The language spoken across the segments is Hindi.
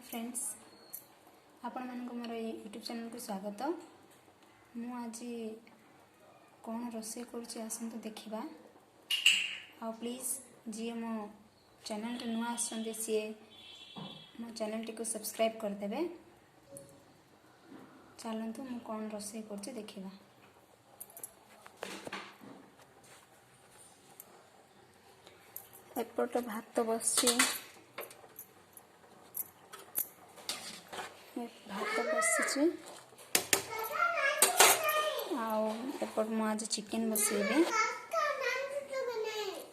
फ्रेंड्स आपण मानक मोर यूट्यूब चैनल को स्वागत। मु आज कौन रोषे करुच्ची आसतु देखा। आ प्लीज जी मो चैनल नुआ आसछन्ते सी मो चैनल टी को सब्सक्राइब करदेवे। चलतु मु कौन रोषे करुच्ची देखा। एपट भात बसची भात बसी आउट मु आज चिकेन बसैबी।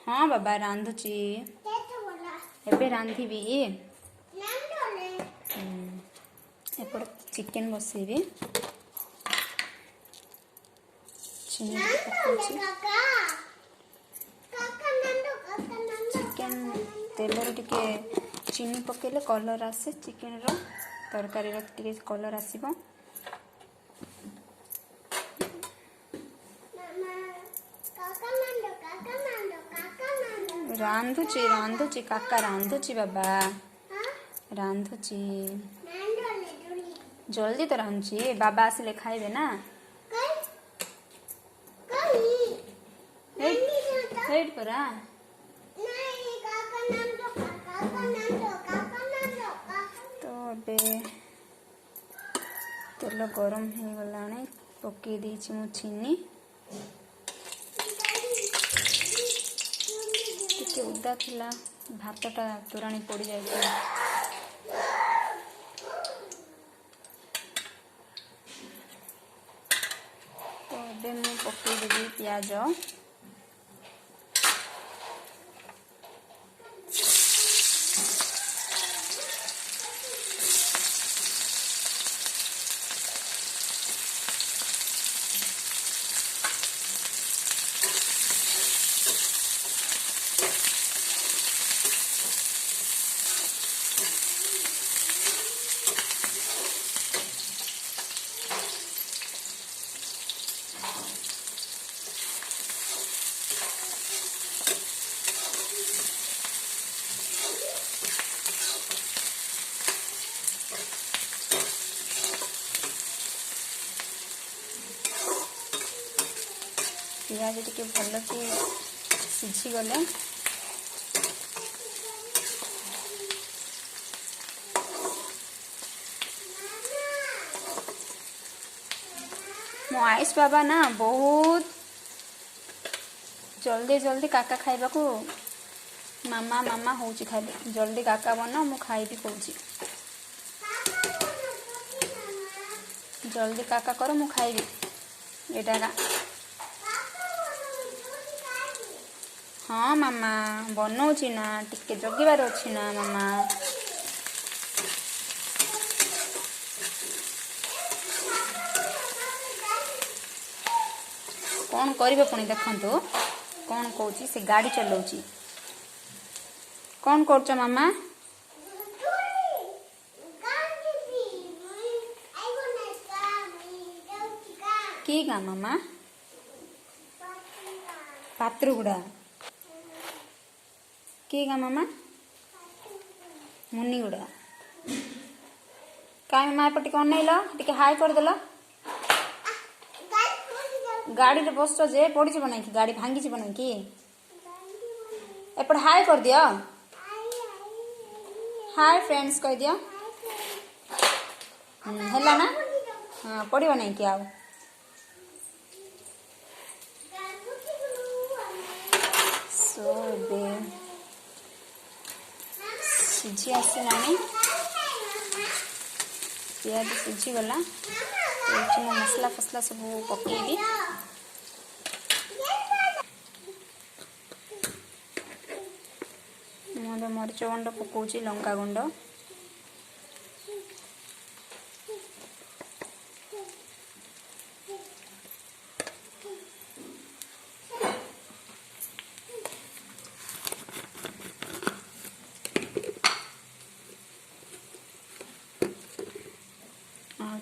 हाँ बाबा रांधुची एबे रांधिबी। एपट चिकेन बसैबी। चिकेन तेलर टिके चीनी पकेले कलर आसे चिकेन रो तरकारी टिके कलर आसीबो। रांधुची रांधुची काका रांधुची बाबा रांधुची जल्दी तो रांधुची। बाबा आसिले खाइबे ना। वेट करा तो अबे तेल गरम हो गलाने पकई देछि मु चीनी टिके उदा थिला भातटा तोराणी पड़ी जाइछे। तो अबे मु पकई देबी प्याज पियाज टिके भल से सीझी गले मो आयुष बाबा ना बहुत जल्दी जल्दी काका खाइबा को मामा मामा होची खाली जल्दी काका बना मु खाइबी कहूची। जल्दी काका करो मु खाइबी एटा। हाँ मामा बनौची ना टिके जगिबार अछि ना मामा। कौन करिबे पुणी देखंतु कौन कहूची से गाड़ी चलाउची। कौन करछ मामा? की गा मामा? पात्रगुड़ा की गा मामा? मुनिगुड़ा काई माँ पटी कौन नहीं लो टिके हाय कर देला। गाड़ी रे बस जे पड़ी जी बनाई की गाड़ी भांगी जी बनाई की एपट हाय कर दियो। हाय फ्रेंड्स कह दियो। हैला ना हाँ पड़ी बनाई की आओ सो बे सीझी आसलानी पियाज सीझी गला तो मसला फसला सब पकईबी। मुझे मरीच गुंड पकाउची लंका गुंड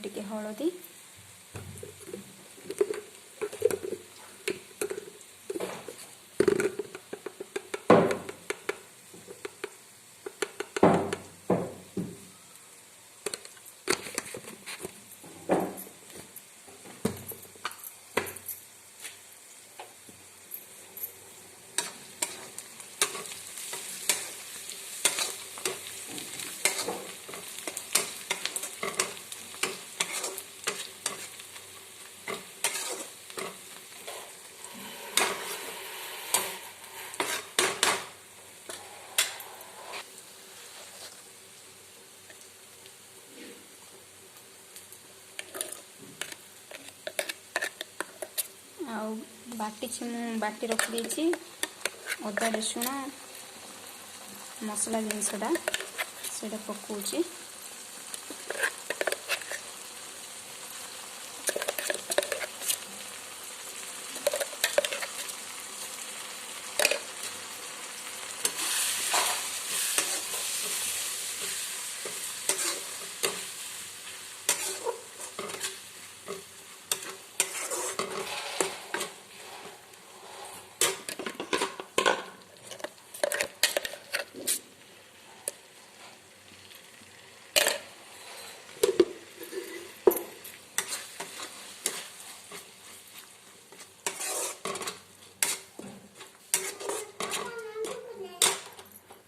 टिके हलदी बाटी मु बाटी रखी देछि अदा रसुण मसला जिनसटा सेटा पकाउछि।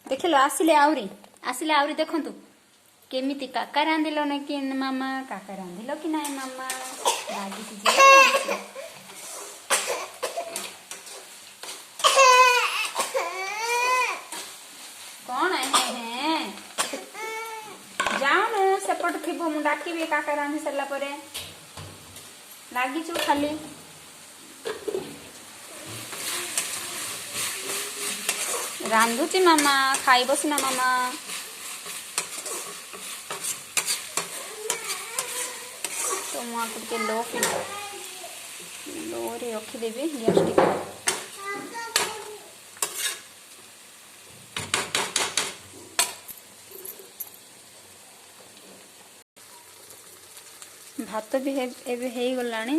देखिलो आसिले आउरी देखंतु केमिति काका रांधिलो न कि मामा काका रांधिलो कि नाय मामा लागी जे कौन है जाओ सेपट थी मु डाकिबी काका रांधि सरला परे लागी छु खाली रांधुची मामा खाइब सिना मामा तो मुझे लो रे रखीदेवी गैस टी भात भी एबे हे गलानी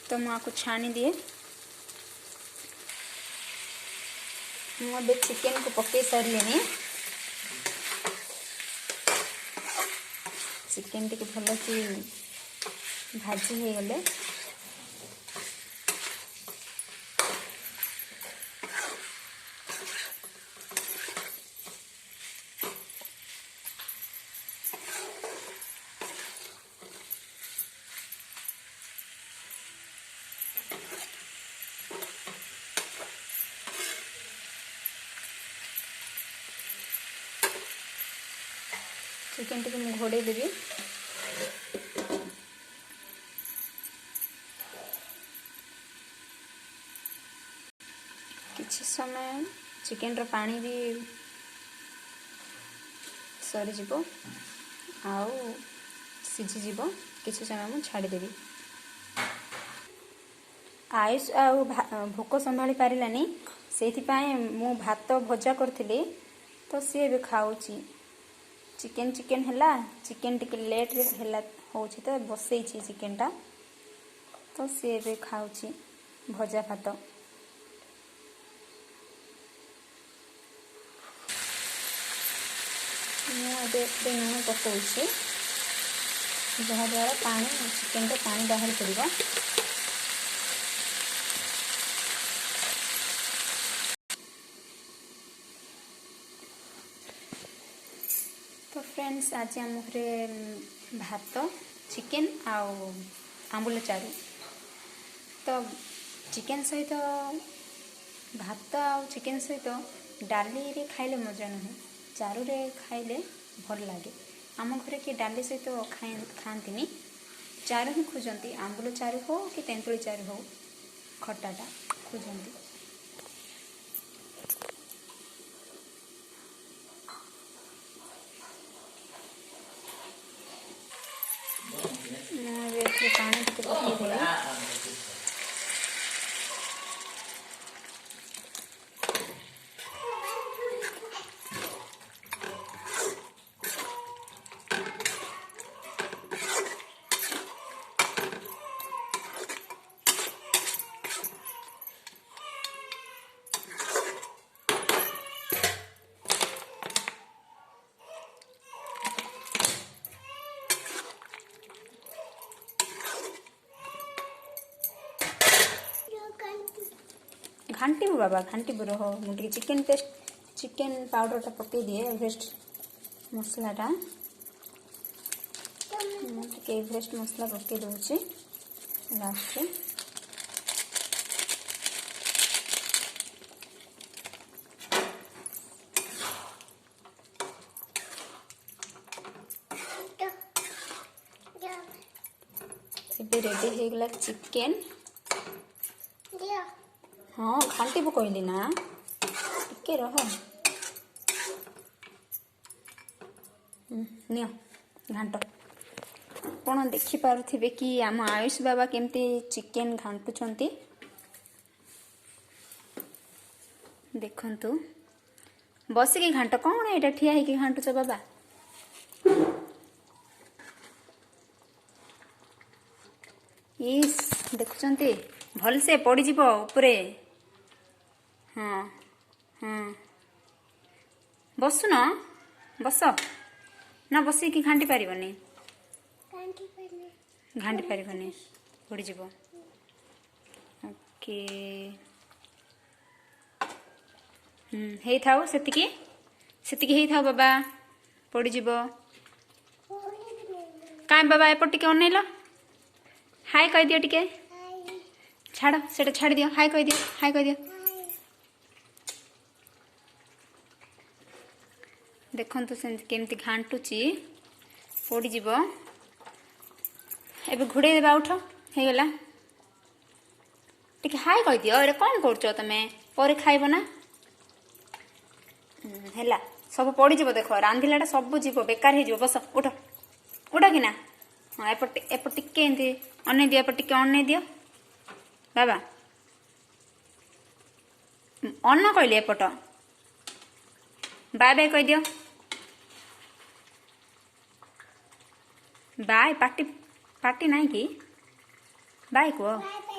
तो मुझे छाणी दिए मुझे चिकेन को पकई सारे चिकेन टी भल से भाजी हो गले चिकेन टी मुझे घोड़े देवी किसी समय चिकेन रो पानी भी सरी जीवो आउ सिझी जीवो किसी समय मुझे छाड़देवी आयुष आउ भोक संभाली पारानी से मु भात भजा करी तो सी भी खाऊची चिकेन चिकेन हैला चिकेन टिके लेट रे हैला होची तो बसई छी चिकेन टा तो सी भी खाऊची भजा भात मुझे लुण पकाउछि जहाँद्वारा पानी चिकेन रे पानी बाहर पड़ो तो फ्रेंड्स आज आम घरे भात चिकेन आउ आंबुल चारू तो चिकेन सहित भात आउ चिकेन सहित डाली रे खाइले मजा नहीं चारू रे खाइले भल लगे आम घरे कि डाली सहित खाती चारू ही खोजती आंबुल चारू हो कि तेंतुली चारू हो खटाटा खोजती पानी टिके पकईदेवी घाटी बाबा घाटी रह मुझे चिकेन पेस्ट चिकेन पाउडर टा पकई दिए एवरेस्ट मसलाटा मुझे एवरेस्ट मसला पकई दूसरी लास्ट रेडी हो गला चिकेन हाँ घांटी कहली ना टिके रह नियो घांट आपण देखिपे कि आम आयुष बाबा केमती चिकेन घांटुंट देखु बसिकी घांट कौन यहाँ ठिया होगी घांटुच बाबा इस देखुंत भल से पड़ज उपरे हाँ हाँ बसुन बस ना बसिकी घांटी पारनी घांटी पारनी पड़ज ओके हे थाओ सेतिकी थाओ बाबा पड़ज का बाबा एपट टिके अनैल हाय कह दियो टिके छाड़ से छाड़ दियो हाय कह दियो देखु से केमती घांटुची पड़ज एबे घोड़े देवा उठ हो गला टिके हाय कह दियो अरे कौन कर तमें पर खाइब ना है सब पड़ज देख रांधिलाटा सब जीव बेकार हो बस उठ उठ कि ना हाँ एपट टिके एमती अनै दियो एपट टिके अनै दियो बाबा अन्न कहली एपट बाय बाय कह दियो बाय पार्टी पार्टी नहीं कि बाय कह